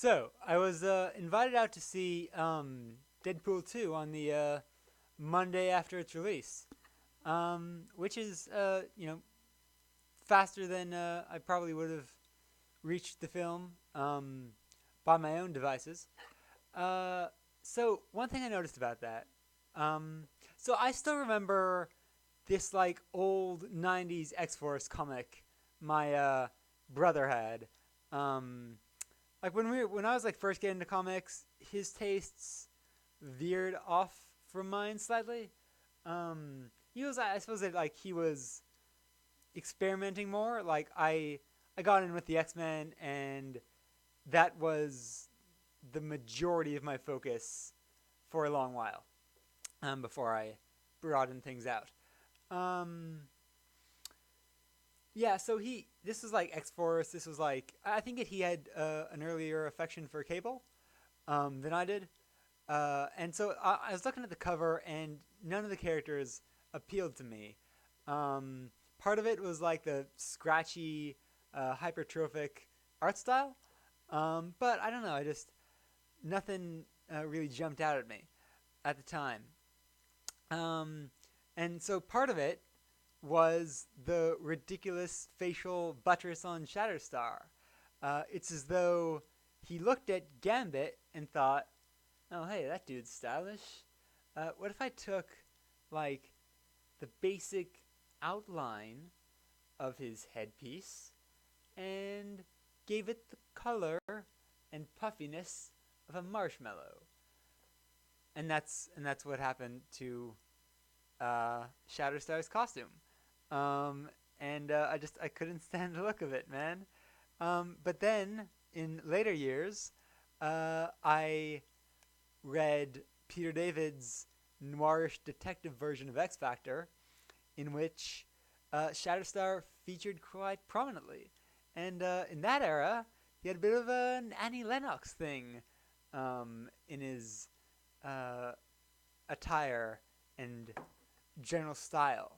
So I was invited out to see Deadpool 2 on the Monday after its release, which is faster than I probably would have reached the film by my own devices. Uh, so one thing I noticed about that, um, so I still remember this like old '90s X Force comic my brother had. Um, like when I was like first getting into comics, his tastes veered off from mine slightly. He was, I suppose that like he was experimenting more. Like I got in with the X Men, and that was the majority of my focus for a long while. Before I broadened things out. Um, yeah, so this was like X Force. This was like I think that he had an earlier affection for Cable than I did. And so I was looking at the cover, and none of the characters appealed to me. Um, Part of it was like the scratchy, hypertrophic art style, but I don't know. I just nothing really jumped out at me at the time. Um, and so part of it was the ridiculous facial buttress on Shatterstar. It's as though he looked at Gambit and thought, "Oh, hey, that dude's stylish. What if I took like the basic outline of his headpiece and gave it the color and puffiness of a marshmallow?" And that's what happened to Shatterstar's costume. Um, and I couldn't stand the look of it, man. But then in later years, I read Peter David's noirish detective version of X Factor, in which Shatterstar featured quite prominently. And in that era, he had a bit of an Annie Lennox thing in his uh, attire and general style.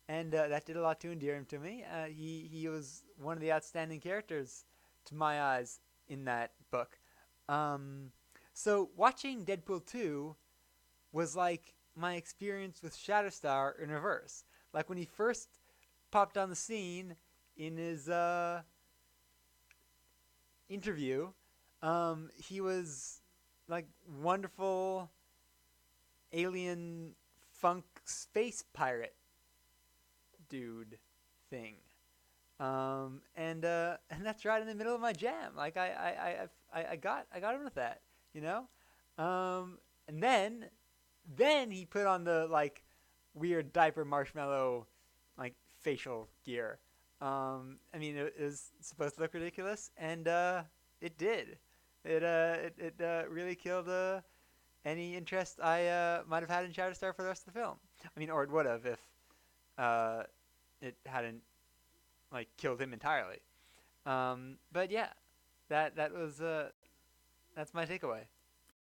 And that did a lot to endear him to me. He was one of the outstanding characters to my eyes in that book. Um, so watching Deadpool 2 was like my experience with Shatterstar in reverse. Like when he first popped on the scene in his interview, he was like wonderful alien funk space pirate dude thing. And that's right in the middle of my jam. Like I got him with that, you know. Um, and then he put on the like weird diaper marshmallow like facial gear. I mean, it was supposed to look ridiculous, and it did. It really killed any interest I might have had in Shatterstar for the rest of the film. I mean, or it would have if uh, it hadn't like killed him entirely. But yeah, that was that's my takeaway.